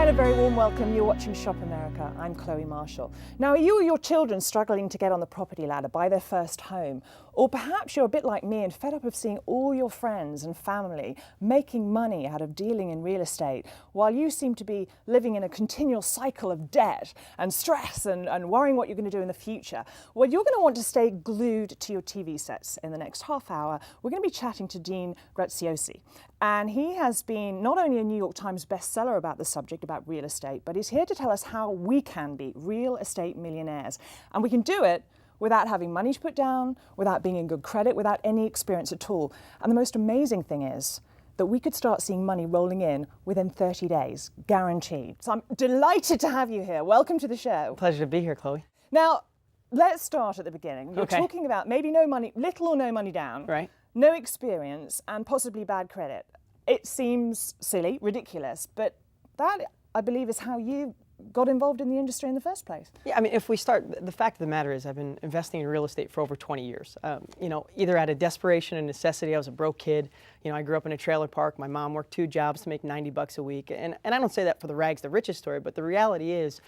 And a very warm welcome. You're watching Shop America. I'm Chloe Marshall. Now, are you or your children struggling to get on the property ladder, buy their first home? Or perhaps you're a bit like me and fed up of seeing all your friends and family making money out of dealing in real estate, while you seem to be living in a continual cycle of debt and stress and worrying what you're going to do in the future. Well, you're going to want to stay glued to your TV sets. In the next half hour, we're going to be chatting to Dean Graziosi. And he has been not only a New York Times bestseller about the subject, about real estate, but he's here to tell us how we can be real estate millionaires. And we can do it without having money to put down, without being in good credit, without any experience at all. And the most amazing thing is that we could start seeing money rolling in within 30 days, guaranteed. So I'm delighted to have you here. Welcome to the show. Pleasure to be here, Chloe. Now, let's start at the beginning. You're Okay. talking about maybe no money, little or no money down, Right. no experience, and possibly bad credit. It seems silly, ridiculous, but that, I believe, is how you got involved in the industry in the first place. Yeah, I mean, if we start, the fact of the matter is I've been investing in real estate for over 20 years. Either out of desperation and necessity. I was a broke kid. I grew up in a trailer park. My mom worked 2 jobs to make $90 a week. And I don't say that for the rags to riches story, but the reality is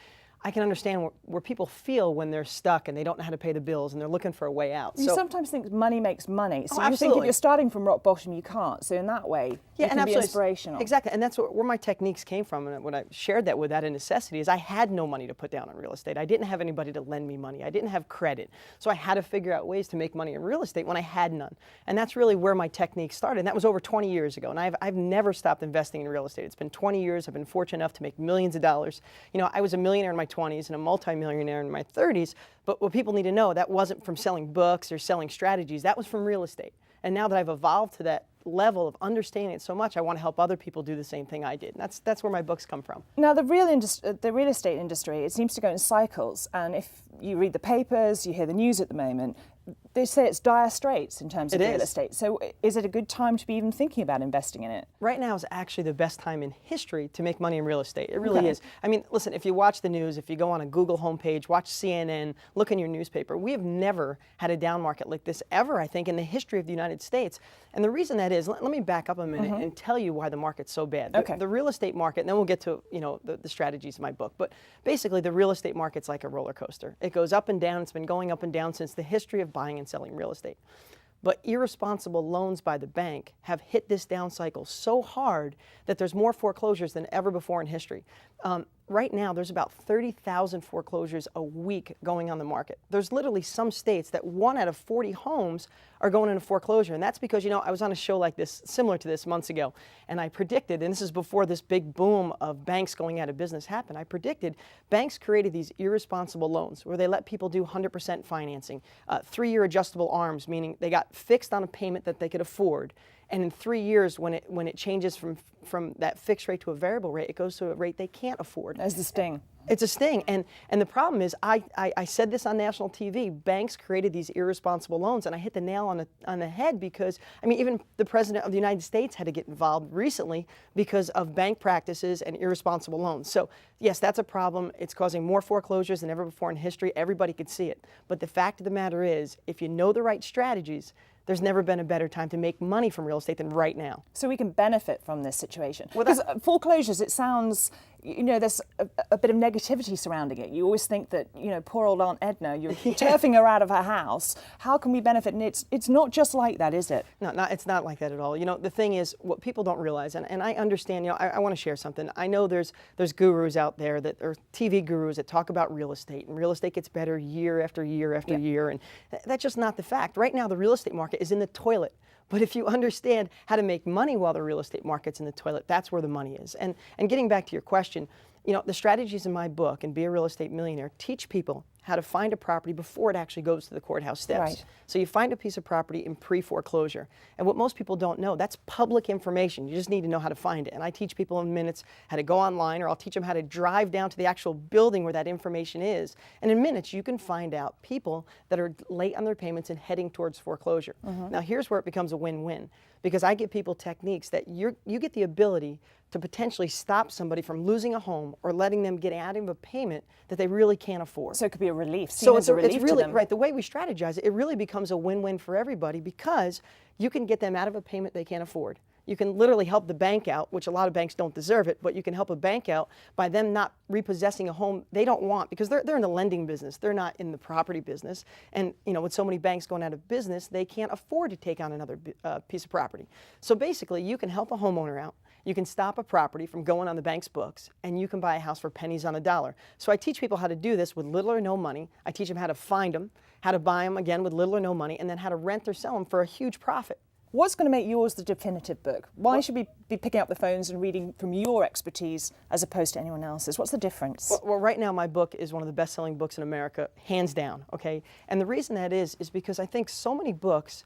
I can understand where people feel when they're stuck and they don't know how to pay the bills and they're looking for a way out. You sometimes think money makes money. So you think if absolutely. you're starting from rock bottom, you can't. So in that way, it can be inspirational. Exactly, and that's where my techniques came from. And when I shared that with that in necessity is I had no money to put down on real estate. I didn't have anybody to lend me money. I didn't have credit. So I had to figure out ways to make money in real estate when I had none. And that's really where my technique started. And that was over 20 years ago. And I've never stopped investing in real estate. It's been 20 years. I've been fortunate enough to make millions of dollars. I was a millionaire in my 20s and a multi-millionaire in my 30s, but what people need to know, that wasn't from selling books or selling strategies, that was from real estate. And now that I've evolved to that level of understanding it so much, I want to help other people do the same thing I did. And that's where my books come from. Now, the real estate industry, it seems to go in cycles. And if you read the papers, you hear the news at the moment, they say it's dire straits in terms of real estate. So is it a good time to be even thinking about investing in it? Right now is actually the best time in history to make money in real estate. It really is. I mean, listen, if you watch the news, if you go on a Google homepage, watch CNN, look in your newspaper, we have never had a down market like this ever, I think, in the history of the United States. And the reason that is, let me back up a minute and tell you why the market's so bad. The real estate market, and then we'll get to the strategies of my book, but basically the real estate market's like a roller coaster. It goes up and down. It's been going up and down since the history of buying and selling real estate. But irresponsible loans by the bank have hit this down cycle so hard that there's more foreclosures than ever before in history. Right now, there's about 30,000 foreclosures a week going on the market. There's literally some states that 1 out of 40 homes are going into foreclosure. And that's because, I was on a show like this, similar to this months ago, and I predicted, and this is before this big boom of banks going out of business happened, I predicted banks created these irresponsible loans where they let people do 100% financing, 3-year adjustable arms, meaning they got fixed on a payment that they could afford. And in 3 years, when it changes from that fixed rate to a variable rate, it goes to a rate they can't afford. That's the sting. It's a sting. And the problem is, I said this on national TV, banks created these irresponsible loans, and I hit the nail on the head because, even the President of the United States had to get involved recently because of bank practices and irresponsible loans. So, yes, that's a problem. It's causing more foreclosures than ever before in history. Everybody could see it. But the fact of the matter is, if you know the right strategies, there's never been a better time to make money from real estate than right now. So we can benefit from this situation. Because foreclosures, it sounds, there's a bit of negativity surrounding it. You always think that, poor old Aunt Edna, you're turfing her out of her house. How can we benefit? And it's not just like that, is it? No, it's not like that at all. The thing is, what people don't realize, and I understand, I want to share something. I know there's gurus out there that are TV gurus that talk about real estate, and real estate gets better year after year after year, and that's just not the fact. Right now, the real estate market is in the toilet. But if you understand how to make money while the real estate market's in the toilet, that's where the money is. And getting back to your question, the strategies in my book, and Be a Real Estate Millionaire, teach people how to find a property before it actually goes to the courthouse steps. Right. So you find a piece of property in pre-foreclosure. And what most people don't know, that's public information. You just need to know how to find it. And I teach people in minutes how to go online, or I'll teach them how to drive down to the actual building where that information is. And in minutes, you can find out people that are late on their payments and heading towards foreclosure. Now, here's where it becomes a win-win, because I give people techniques that you get the ability to potentially stop somebody from losing a home or letting them get out of a payment that they really can't afford. So it could be a relief. So it's relief really, to them. right, the way we strategize it, it really becomes a win-win for everybody, because you can get them out of a payment they can't afford. You can literally help the bank out, which a lot of banks don't deserve it, but you can help a bank out by them not repossessing a home they don't want, because they're in the lending business. They're not in the property business. And with so many banks going out of business, they can't afford to take on another piece of property. So basically, you can help a homeowner out. You can stop a property from going on the bank's books, and you can buy a house for pennies on a dollar. So I teach people how to do this with little or no money. I teach them how to find them, how to buy them, again, with little or no money, and then how to rent or sell them for a huge profit. What's going to make yours the definitive book? Why should we be picking up the phones and reading from your expertise as opposed to anyone else's? What's the difference? Well, right now my book is one of the best-selling books in America, hands down, okay? And the reason that is because I think so many books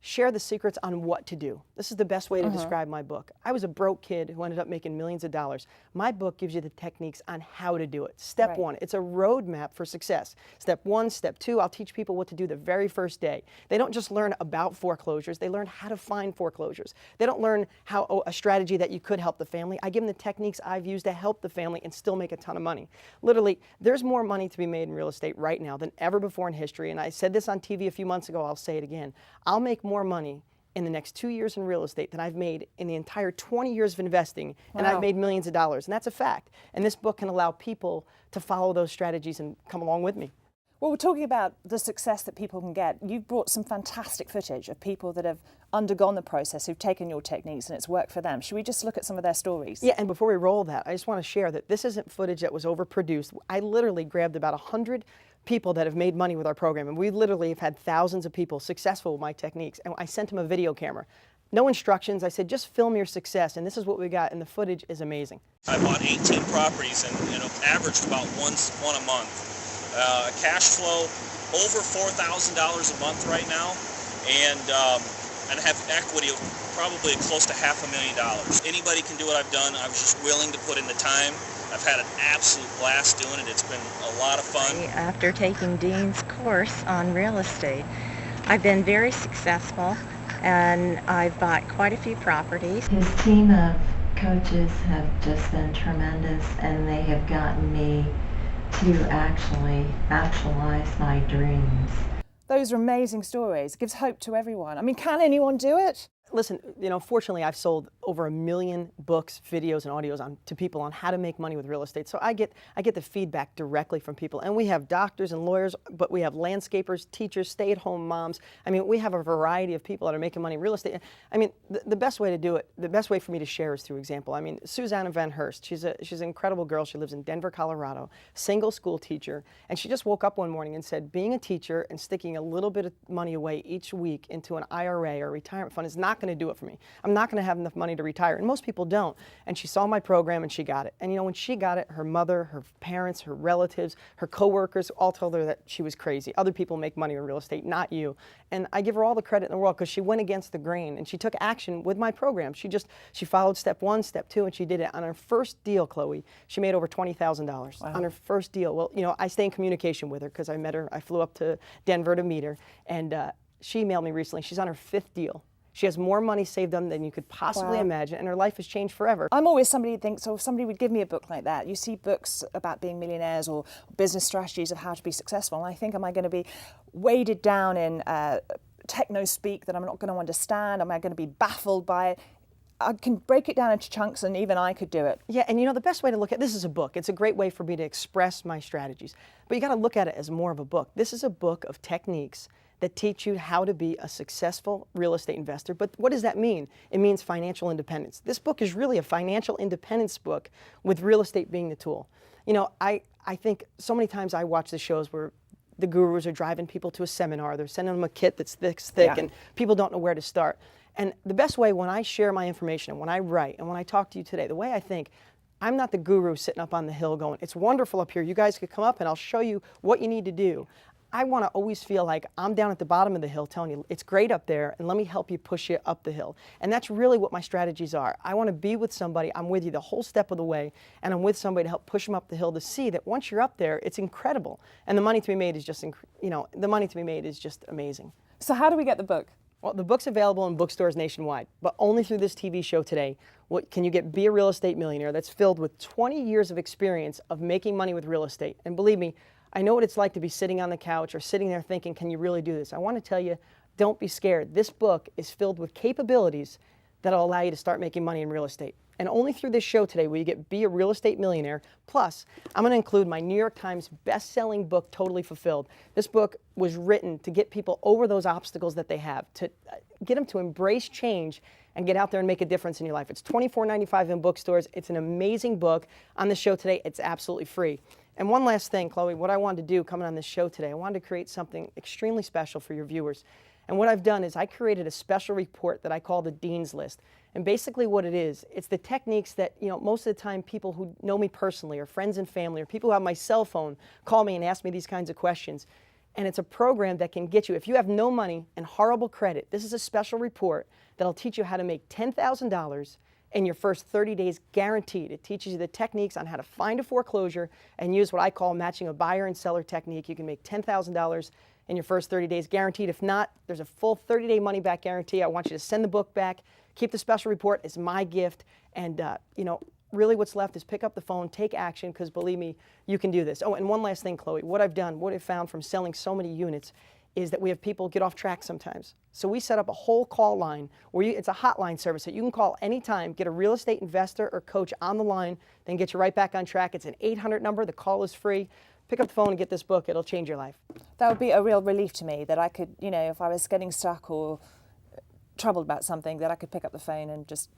share the secrets on what to do. This is the best way to describe my book. I was a broke kid who ended up making millions of dollars. My book gives you the techniques on how to do it. Step one, it's a roadmap for success. Step one, step two, I'll teach people what to do the very first day. They don't just learn about foreclosures, they learn how to find foreclosures. They don't learn how a strategy that you could help the family. I give them the techniques I've used to help the family and still make a ton of money. Literally, there's more money to be made in real estate right now than ever before in history. And I said this on TV a few months ago, I'll say it again. I'll make more money in the next 2 years in real estate than I've made in the entire 20 years of investing, and I've made millions of dollars, and that's a fact. And this book can allow people to follow those strategies and come along with me. Well, we're talking about the success that people can get. You've brought some fantastic footage of people that have undergone the process, who've taken your techniques and it's worked for them. Should we just look at some of their stories? Yeah, and before we roll that, I just want to share that this isn't footage that was overproduced. I literally grabbed about 100 people that have made money with our program, and we literally have had thousands of people successful with my techniques, and I sent them a video camera. No instructions. I said, just film your success, and this is what we got, and the footage is amazing. I bought 18 properties and averaged about one a month. Cash flow over $4,000 a month right now, and have equity of probably close to $500,000. Anybody can do what I've done. I was just willing to put in the time. I've had an absolute blast doing it. It's been a lot of fun. After taking Dean's course on real estate, I've been very successful, and I've bought quite a few properties. His team of coaches have just been tremendous, and they have gotten me to actually actualize my dreams. Those are amazing stories. It gives hope to everyone. I mean, can anyone do it? Listen, fortunately, I've sold over 1 million books, videos, and audios to people on how to make money with real estate. So I get the feedback directly from people. And we have doctors and lawyers, but we have landscapers, teachers, stay-at-home moms. I mean, we have a variety of people that are making money in real estate. I mean, the best way to do it, the best way for me to share is through example. I mean, Susanna Van Hurst, she's an incredible girl. She lives in Denver, Colorado, single school teacher. And she just woke up one morning and said, being a teacher and sticking a little bit of money away each week into an IRA or retirement fund is not going to do it for me. I'm not going to have enough money to retire, and most people don't. And she saw my program and she got it. And when she got it, her mother, her parents, her relatives, her coworkers all told her that she was crazy. Other people make money in real estate, not you. And I give her all the credit in the world because she went against the grain and she took action with my program. She followed step one, step two, and she did it. On her first deal, Chloe, she made over $20,000 on her first deal. Well, I stay in communication with her because I met her. I flew up to Denver to meet her, and she emailed me recently. She's on her 5th deal. She has more money saved up than you could possibly imagine, and her life has changed forever. I'm always somebody who thinks, if somebody would give me a book like that, you see books about being millionaires or business strategies of how to be successful, and I think, am I going to be weighted down in techno speak that I'm not going to understand? Am I going to be baffled by it? I can break it down into chunks, and even I could do it. Yeah, and the best way to look at this is a book. It's a great way for me to express my strategies. But you got to look at it as more of a book. This is a book of techniques that teach you how to be a successful real estate investor. But what does that mean? It means financial independence. This book is really a financial independence book with real estate being the tool. I think so many times I watch the shows where the gurus are driving people to a seminar. They're sending them a kit that's thick, and people don't know where to start. And the best way when I share my information, and when I write, and when I talk to you today, the way I think, I'm not the guru sitting up on the hill going, it's wonderful up here. You guys could come up and I'll show you what you need to do. I want to always feel like I'm down at the bottom of the hill telling you it's great up there and let me help you push you up the hill. And that's really what my strategies are. I want to be with somebody. I'm with you the whole step of the way, and I'm with somebody to help push them up the hill to see that once you're up there, it's incredible. And the money to be made is just, the money to be made is just amazing. So how do we get the book? Well, the book's available in bookstores nationwide, but only through this TV show today. What can you get? Be a Real Estate Millionaire. That's filled with 20 years of experience of making money with real estate. And believe me, I know what it's like to be sitting on the couch or sitting there thinking, can you really do this? I want to tell you, don't be scared. This book is filled with capabilities that'll allow you to start making money in real estate. And only through this show today will you get Be a Real Estate Millionaire. Plus, I'm going to include my New York Times best-selling book, Totally Fulfilled. This book was written to get people over those obstacles that they have, to get them to embrace change and get out there and make a difference in your life. It's $24.95 in bookstores. It's an amazing book. On the show today, it's absolutely free. And one last thing, Chloe, what I wanted to do coming on this show today, I wanted to create something extremely special for your viewers. And what I've done is I created a special report that I call the Dean's List. And basically what it is, it's the techniques that, most of the time people who know me personally or friends and family or people who have my cell phone call me and ask me these kinds of questions. And it's a program that can get you, if you have no money and horrible credit, this is a special report that'll teach you how to make $10,000 in your first 30 days guaranteed. It teaches you the techniques on how to find a foreclosure and use what I call matching a buyer and seller technique. You can make $10,000 in your first 30 days guaranteed. If not, there's a full 30-day money-back guarantee. I want you to send the book back, keep the special report. It's my gift. And, really what's left is pick up the phone, take action, because believe me, you can do this. Oh, and one last thing, Chloe. What I've found from selling so many units is that we have people get off track sometimes. So we set up a whole call line where it's a hotline service that you can call anytime, get a real estate investor or coach on the line, then get you right back on track. It's an 800 number. The call is free. Pick up the phone and get this book. It'll change your life. That would be a real relief to me, that I could, if I was getting stuck or troubled about something, that I could pick up the phone and just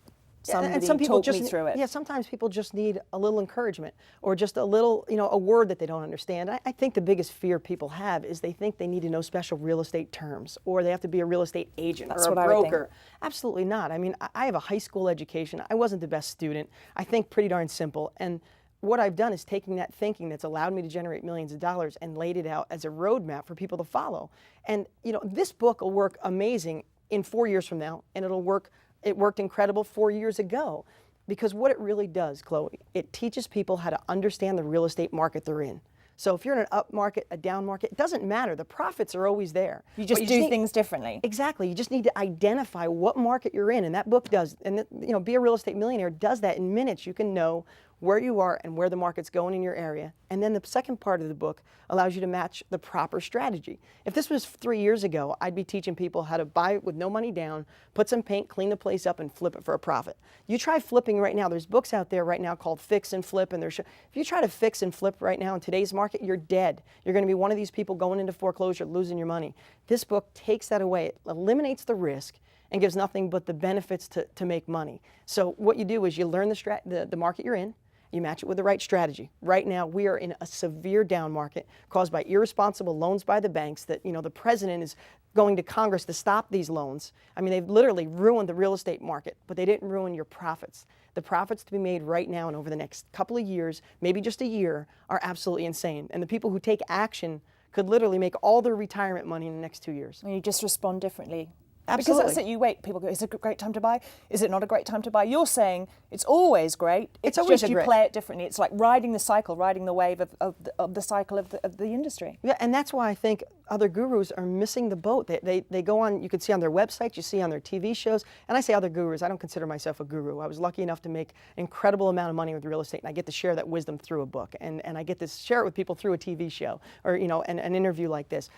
somebody talk me through it. Yeah, sometimes people just need a little encouragement or just a little, a word that they don't understand. I think the biggest fear people have is they think they need to know special real estate terms or they have to be a real estate agent or a broker. Absolutely not. I mean, I have a high school education. I wasn't the best student. I think pretty darn simple. And what I've done is taking that thinking that's allowed me to generate millions of dollars and laid it out as a roadmap for people to follow. And, this book will work amazing in 4 years from now, and it worked incredible 4 years ago. Because what it really does, Chloe, it teaches people how to understand the real estate market they're in. So if you're in an up market, a down market, it doesn't matter. The profits are always there. You just do things differently. Exactly. You just need to identify what market you're in, and that book does. And Be a Real Estate Millionaire does that in minutes. You can know where you are and where the market's going in your area. And then the second part of the book allows you to match the proper strategy. If this was 3 years ago, I'd be teaching people how to buy it with no money down, put some paint, clean the place up, and flip it for a profit. You try flipping right now. There's books out there right now called Fix and Flip, and if you try to fix and flip right now in today's market, you're dead. You're going to be one of these people going into foreclosure, losing your money. This book takes that away. It eliminates the risk and gives nothing but the benefits to make money. So what you do is you learn the market you're in. You match it with the right strategy. Right now, we are in a severe down market caused by irresponsible loans by the banks that, the president is going to Congress to stop these loans. I mean, they've literally ruined the real estate market, but they didn't ruin your profits. The profits to be made right now and over the next couple of years, maybe just a year, are absolutely insane. And the people who take action could literally make all their retirement money in the next 2 years. And you just respond differently. Absolutely. Because that's it, you wait, people go, is it a great time to buy? Is it not a great time to buy? You're saying it's always great. It's always just you play it differently. It's like riding the cycle, riding the wave of the cycle of the industry. Yeah, and that's why I think other gurus are missing the boat. They go on, you can see on their websites, you see on their TV shows, and I say other gurus, I don't consider myself a guru. I was lucky enough to make an incredible amount of money with real estate, and I get to share that wisdom through a book, and I get to share it with people through a TV show or, an interview like this.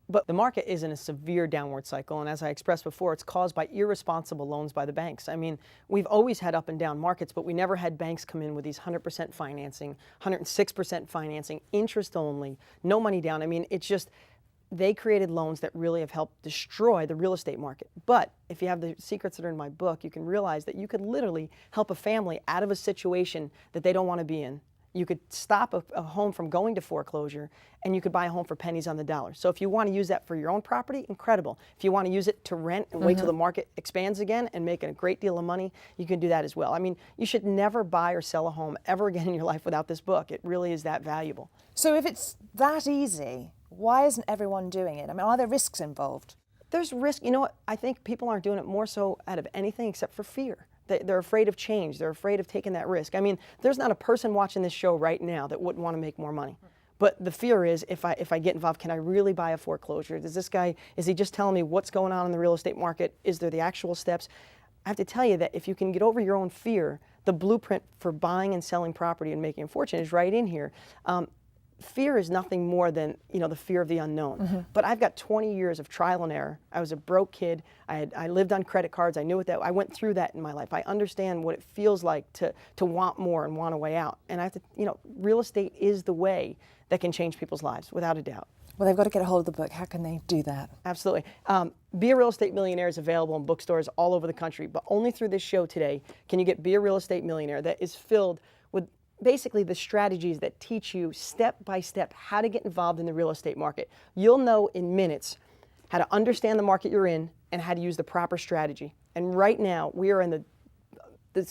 But the market is in a severe downward cycle, and as I expressed before, it's caused by irresponsible loans by the banks. I mean, we've always had up and down markets, but we never had banks come in with these 100% financing, 106% financing, interest only, no money down. I mean, it's just, they created loans that really have helped destroy the real estate market. But if you have the secrets that are in my book, you can realize that you could literally help a family out of a situation that they don't want to be in. You could stop a home from going to foreclosure, and you could buy a home for pennies on the dollar. So if you want to use that for your own property, incredible. If you want to use it to rent and wait till the market expands again and make a great deal of money, you can do that as well. I mean, you should never buy or sell a home ever again in your life without this book. It really is that valuable. So if it's that easy, why isn't everyone doing it? I mean, are there risks involved? There's risk. You know what? I think people aren't doing it more so out of anything except for fear. They're afraid of change. They're afraid of taking that risk. I mean, there's not a person watching this show right now that wouldn't want to make more money. But the fear is, if I get involved, can I really buy a foreclosure? Is he just telling me what's going on in the real estate market? Is there the actual steps? I have to tell you that if you can get over your own fear, the blueprint for buying and selling property and making a fortune is right in here. fear is nothing more than, the fear of the unknown. But I've got 20 years of trial and error. I was a broke kid. I lived on credit cards. I knew what that. I went through that in my life. I understand what it feels like to want more and want a way out. And I have to, real estate is the way that can change people's lives, without a doubt. Well, they've got to get a hold of the book. How can they do that? Absolutely. Be a Real Estate Millionaire is available in bookstores all over the country, but only through this show today can you get Be a Real Estate Millionaire, that is filled with basically the strategies that teach you step by step how to get involved in the real estate market. You'll know in minutes how to understand the market you're in and how to use the proper strategy. And right now, we are in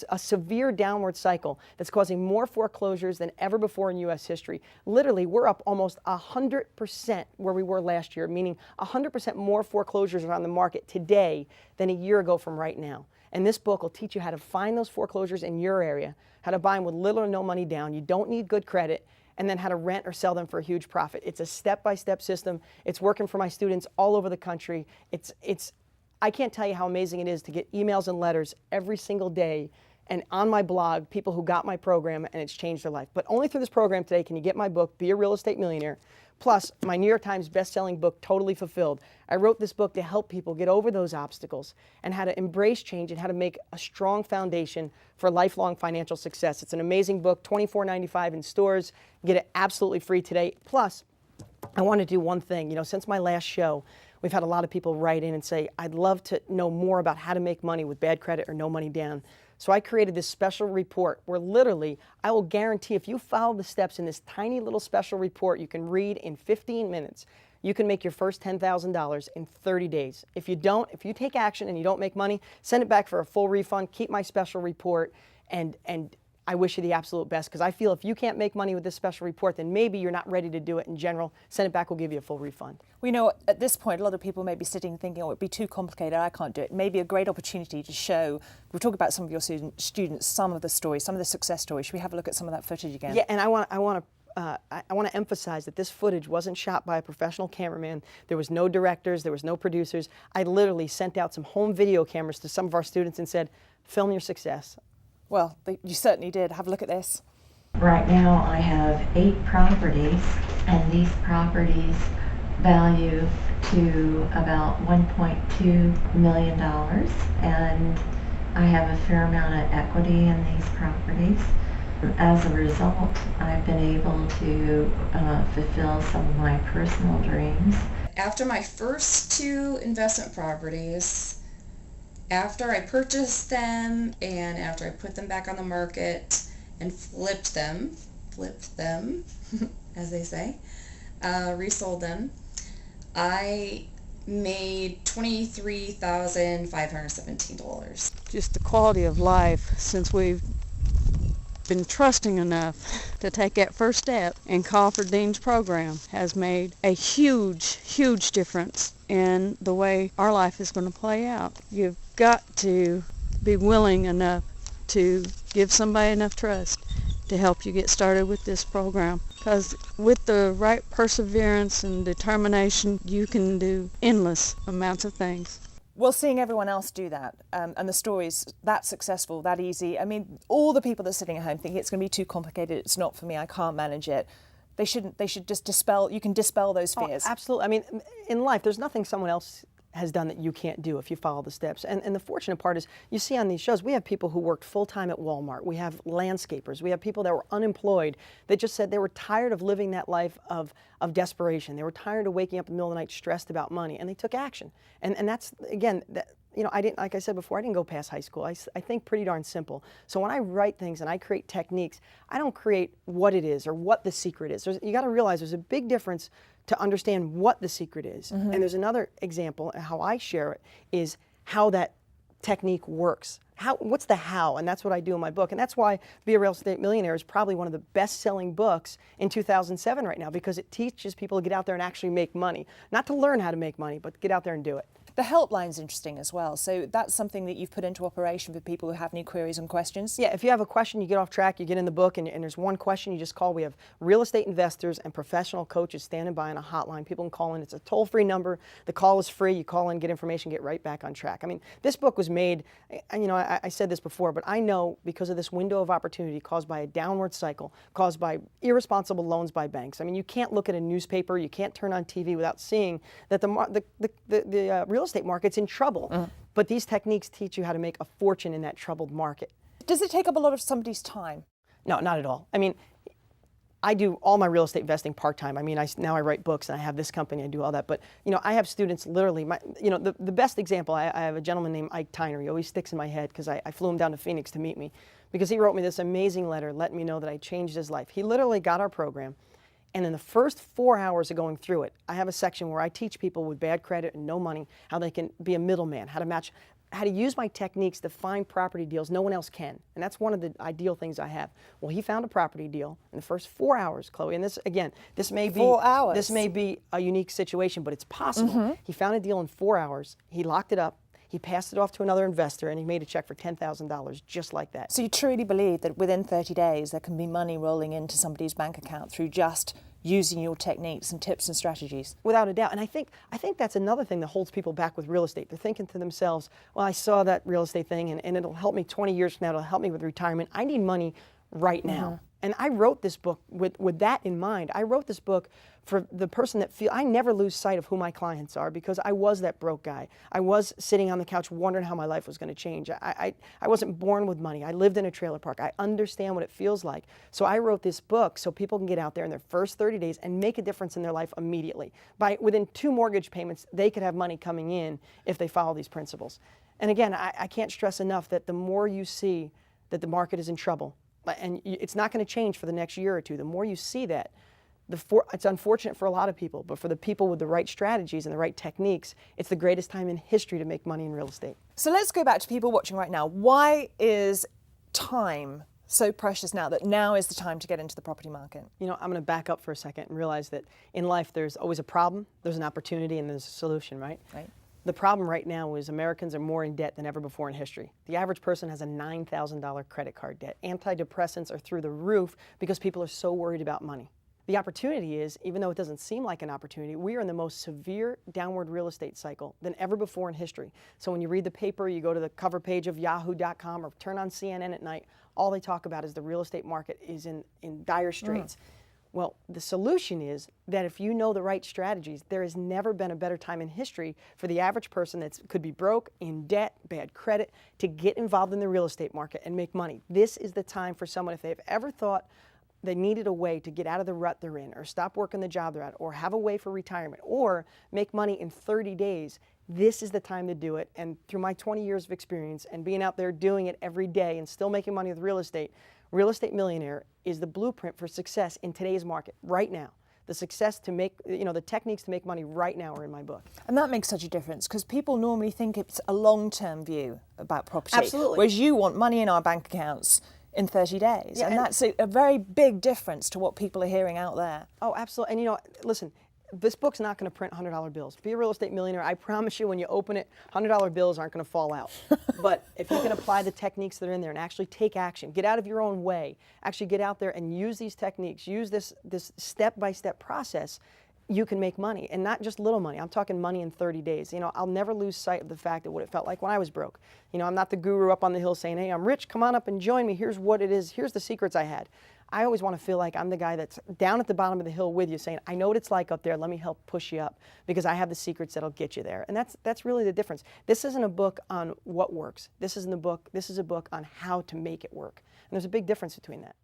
a severe downward cycle that's causing more foreclosures than ever before in U.S. history. Literally, we're up almost 100% where we were last year, meaning 100% more foreclosures are on the market today than a year ago from right now. And this book will teach you how to find those foreclosures in your area, how to buy them with little or no money down. You don't need good credit, and then how to rent or sell them for a huge profit. It's a step-by-step system. It's working for my students all over the country. I can't tell you how amazing it is to get emails and letters every single day, and on my blog, people who got my program and it's changed their life. But only through this program today can you get my book, Be a Real Estate Millionaire, plus my New York Times best-selling book, Totally Fulfilled. I wrote this book to help people get over those obstacles and how to embrace change and how to make a strong foundation for lifelong financial success. It's an amazing book, $24.95 in stores. Get it absolutely free today. Plus, I want to do one thing. Since my last show, we've had a lot of people write in and say, I'd love to know more about how to make money with bad credit or no money down. So I created this special report where literally I will guarantee if you follow the steps in this tiny little special report you can read in 15 minutes, you can make your first $10,000 in 30 days. If you take action and you don't make money, send it back for a full refund, keep my special report, and I wish you the absolute best, because I feel if you can't make money with this special report, then maybe you're not ready to do it in general. Send it back, we'll give you a full refund. Well, at this point, a lot of people may be sitting thinking, oh, it'd be too complicated, I can't do it. Maybe a great opportunity to show, we'll talk about some of your students, some of the stories, some of the success stories. Should we have a look at some of that footage again? Yeah, and I want to emphasize that this footage wasn't shot by a professional cameraman. There was no directors, there was no producers. I literally sent out some home video cameras to some of our students and said, film your success. Well, you certainly did. Have a look at this. Right now I have 8 properties, and these properties value to about $1.2 million, and I have a fair amount of equity in these properties. As a result, I've been able to fulfill some of my personal dreams. After my first 2 investment properties, after I purchased them and after I put them back on the market and flipped them, as they say, resold them, I made $23,517. Just the quality of life since we've been trusting enough to take that first step and call for Dean's program has made a huge difference in the way our life is going to play out. You've got to be willing enough to give somebody enough trust to help you get started with this program, because with the right perseverance and determination, you can do endless amounts of things. Well, seeing everyone else do that, and the stories that successful, that easy, I mean, all the people that are sitting at home thinking it's going to be too complicated, it's not for me, I can't manage it. They should just you can dispel those fears. Oh, absolutely. I mean, in life, there's nothing someone else has done that you can't do if you follow the steps. And the fortunate part is, you see on these shows, we have people who worked full-time at Walmart. We have landscapers. We have people that were unemployed that just said they were tired of living that life of desperation. They were tired of waking up in the middle of the night stressed about money, and they took action. And that's, again, I didn't, like I said before, I didn't go past high school. I think pretty darn simple. So when I write things and I create techniques, I don't create what it is or what the secret is. You got to realize there's a big difference to understand what the secret is. Mm-hmm. And there's another example, how I share it, is how that technique works. What's the how? And that's what I do in my book. And that's why Be a Real Estate Millionaire is probably one of the best-selling books in 2007 right now, because it teaches people to get out there and actually make money. Not to learn how to make money, but get out there and do it. The helpline's interesting as well. So that's something that you've put into operation for people who have any queries and questions? Yeah, if you have a question, you get off track, you get in the book, and there's one question, you just call. We have real estate investors and professional coaches standing by on a hotline. People can call in. It's a toll-free number. The call is free. You call in, get information, get right back on track. I mean, this book was made, and you know, I said this before, but I know because of this window of opportunity caused by a downward cycle, caused by irresponsible loans by banks. I mean, you can't look at a newspaper, you can't turn on TV without seeing that the real estate market's in trouble. But these techniques teach you how to make a fortune in that troubled market. Does it take up a lot of somebody's time? No, not at all. I mean, I do all my real estate investing part-time. I mean, now I write books and I have this company, I do all that. But, you know, I have students literally, the best example, I have a gentleman named Ike Tyner. He always sticks in my head because I flew him down to Phoenix to meet me because he wrote me this amazing letter letting me know that I changed his life. He literally got our program. And in the first 4 hours of going through it, I have a section where I teach people with bad credit and no money how they can be a middleman, how to use my techniques to find property deals no one else can. And that's one of the ideal things I have. Well, he found a property deal in the first 4 hours, Chloe. And this, again, this may be 4 hours. This may be a unique situation, but it's possible. He found a deal in 4 hours. He locked it up. He passed it off to another investor, and he made a check for $10,000 just like that. So you truly believe that within 30 days there can be money rolling into somebody's bank account through just using your techniques and tips and strategies? Without a doubt. And I think that's another thing that holds people back with real estate. They're thinking to themselves, well, I saw that real estate thing, and it'll help me 20 years from now. It'll help me with retirement. I need money right now. And I wrote this book with that in mind. I wrote this book for the person that I never lose sight of who my clients are because I was that broke guy. I was sitting on the couch wondering how my life was going to change. I wasn't born with money. I lived in a trailer park. I understand what it feels like. So I wrote this book so people can get out there in their first 30 days and make a difference in their life immediately. Within 2 mortgage payments, they could have money coming in if they follow these principles. And again, I can't stress enough that the more you see that the market is in trouble, and it's not going to change for the next year or two. The more you see that, it's unfortunate for a lot of people, but for the people with the right strategies and the right techniques, it's the greatest time in history to make money in real estate. So let's go back to people watching right now. Why is time so precious now, that now is the time to get into the property market? You know, I'm going to back up for a second and realize that in life there's always a problem, there's an opportunity, and there's a solution, right? Right. The problem right now is Americans are more in debt than ever before in history. The average person has a $9,000 credit card debt. Antidepressants are through the roof because people are so worried about money. The opportunity is, even though it doesn't seem like an opportunity, we are in the most severe downward real estate cycle than ever before in history. So when you read the paper, you go to the cover page of yahoo.com or turn on CNN at night, all they talk about is the real estate market is in dire straits. Well, the solution is that if you know the right strategies, there has never been a better time in history for the average person that could be broke, in debt, bad credit, to get involved in the real estate market and make money. This is the time for someone, if they've ever thought they needed a way to get out of the rut they're in, or stop working the job they're at, or have a way for retirement, or make money in 30 days, this is the time to do it. And through my 20 years of experience and being out there doing it every day and still making money with real estate millionaire is the blueprint for success in today's market right now. The success to make, the techniques to make money right now are in my book. And that makes such a difference because people normally think it's a long-term view about property. Absolutely. Whereas you want money in our bank accounts in 30 days. Yeah, and that's a very big difference to what people are hearing out there. Oh, absolutely. And listen, this book's not going to print $100 bills. Be a real estate millionaire. I promise you when you open it, $100 bills aren't going to fall out. But if you can apply the techniques that are in there and actually take action, get out of your own way, actually get out there and use these techniques, use this step-by-step process, you can make money. And not just little money. I'm talking money in 30 days. I'll never lose sight of the fact of what it felt like when I was broke. I'm not the guru up on the hill saying, hey, I'm rich, come on up and join me. Here's what it is. Here's the secrets I had. I always want to feel like I'm the guy that's down at the bottom of the hill with you saying, I know what it's like up there, let me help push you up because I have the secrets that'll get you there. And that's really the difference. This isn't a book on what works. This is a book on how to make it work. And there's a big difference between that.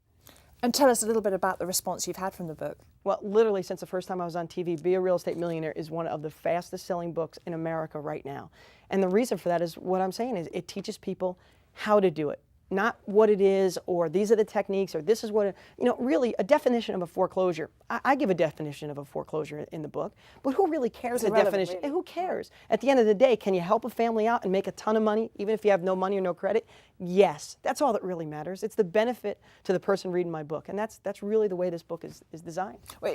And tell us a little bit about the response you've had from the book. Well, literally since the first time I was on TV, Be a Real Estate Millionaire is one of the fastest selling books in America right now. And the reason for that is what I'm saying is it teaches people how to do it. Not what it is, or these are the techniques, or this is what, really a definition of a foreclosure. I give a definition of a foreclosure in the book, but who really cares the definition? Really. Who cares? At the end of the day, can you help a family out and make a ton of money, even if you have no money or no credit? Yes, that's all that really matters. It's the benefit to the person reading my book, and that's really the way this book is designed. Well,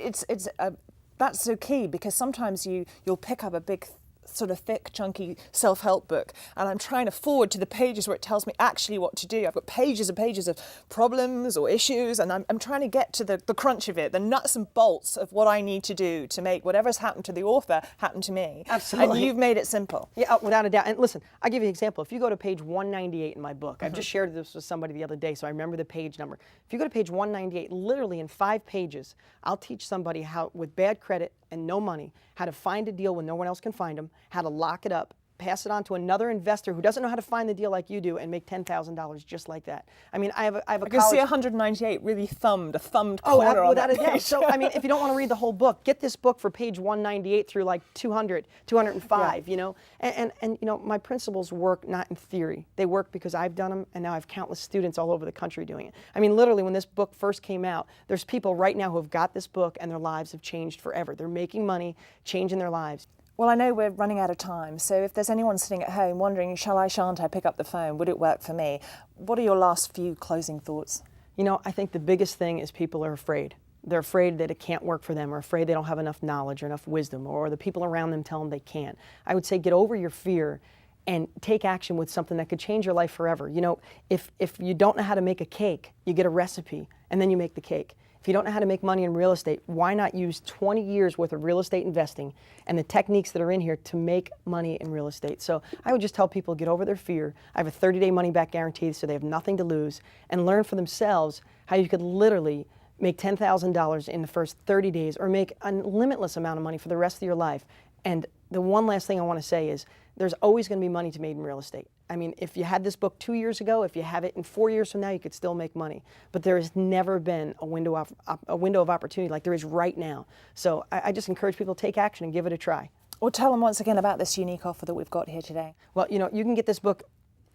that's so key because sometimes you'll pick up a big sort of thick, chunky self-help book, and I'm trying to forward to the pages where it tells me actually what to do. I've got pages and pages of problems or issues, and I'm trying to get to the crunch of it, the nuts and bolts of what I need to do to make whatever's happened to the author happen to me. Absolutely. And you've made it simple. Yeah, without a doubt. And listen, I'll give you an example. If you go to page 198 in my book, I've just shared this with somebody the other day, so I remember the page number. If you go to page 198, literally in 5 pages, I'll teach somebody how, with bad credit and no money, how to find a deal when no one else can find them, how to lock it up, pass it on to another investor who doesn't know how to find the deal like you do, and make $10,000 just like that. I mean, I have a I can see 198 really thumbed corner on without that a doubt. page. So, I mean, if you don't want to read the whole book, get this book for page 198 through like 200, 205, you know. And you know, my principles work not in theory. They work because I've done them, and now I have countless students all over the country doing it. I mean, literally, when this book first came out, there's people right now who have got this book and their lives have changed forever. They're making money, changing their lives. Well, I know we're running out of time, so if there's anyone sitting at home wondering, shan't I pick up the phone? Would it work for me? What are your last few closing thoughts? You know, I think the biggest thing is people are afraid. They're afraid that it can't work for them, or afraid they don't have enough knowledge or enough wisdom, or the people around them tell them they can't. I would say get over your fear and take action with something that could change your life forever. You know, if you don't know how to make a cake, you get a recipe and then you make the cake. If you don't know how to make money in real estate, why not use 20 years worth of real estate investing and the techniques that are in here to make money in real estate? So I would just tell people, get over their fear. I have a 30-day money-back guarantee, so they have nothing to lose, and learn for themselves how you could literally make $10,000 in the first 30 days or make a limitless amount of money for the rest of your life. And the one last thing I want to say is there's always going to be money to be made in real estate. I mean, if you had this book 2 years ago, if you have it in 4 years from now, you could still make money. But there has never been a window of opportunity like there is right now. So I just encourage people to take action and give it a try. Or tell them once again about this unique offer that we've got here today. Well, you know, you can get this book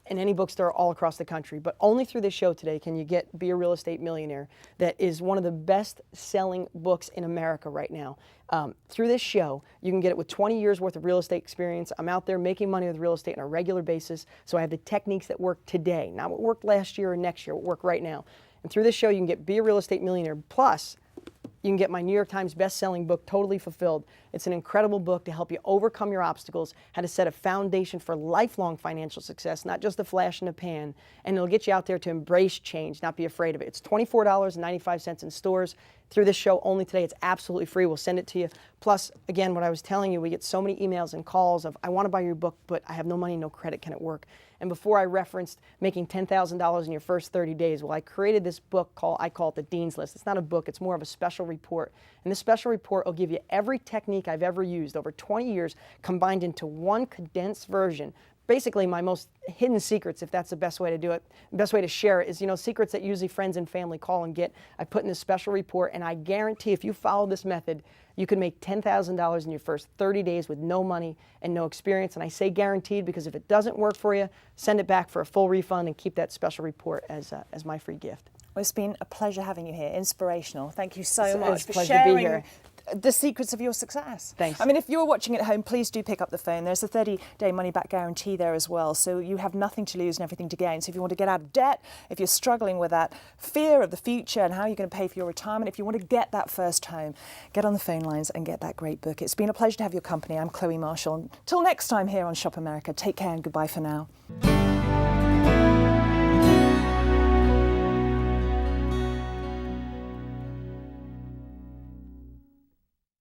in any bookstore all across the country, but only through this show today can you get Be a Real Estate Millionaire. That is one of the best-selling books in America right now. Through this show, you can get it with 20 years worth of real estate experience. I'm out there making money with real estate on a regular basis, so I have the techniques that work today, not what worked last year or next year, what work right now. And through this show, you can get Be a Real Estate Millionaire. Plus, you can get my New York Times best-selling book, Totally Fulfilled. It's an incredible book to help you overcome your obstacles, how to set a foundation for lifelong financial success, not just a flash in the pan. And it'll get you out there to embrace change, not be afraid of it. It's $24.95 in stores. Through this show only today, it's absolutely free. We'll send it to you. Plus, again, what I was telling you, we get so many emails and calls of, I want to buy your book, but I have no money, no credit, can it work? And before I referenced making $10,000 in your first 30 days, well, I created this book I call it the Dean's List. It's not a book, it's more of a special report. And this special report will give you every technique I've ever used over 20 years combined into one condensed version. Basically, my most hidden secrets, if that's the best way to do it, the best way to share it is, you know, secrets that usually friends and family call and get. I put in this special report, and I guarantee if you follow this method, you can make $10,000 in your first 30 days with no money and no experience. And I say guaranteed because if it doesn't work for you, send it back for a full refund and keep that special report as my free gift. Well, it's been a pleasure having you here. Inspirational. Thank you so much for pleasure sharing to be here. the secrets of your success. Thanks. I mean, if you're watching at home, please do pick up the phone. There's a 30-day money-back guarantee there as well, so you have nothing to lose and everything to gain. So if you want to get out of debt, if you're struggling with that fear of the future and how you're going to pay for your retirement, if you want to get that first home, get on the phone lines and get that great book. It's been a pleasure to have your company. I'm Chloe Marshall. Till next time here on Shop America, take care and goodbye for now.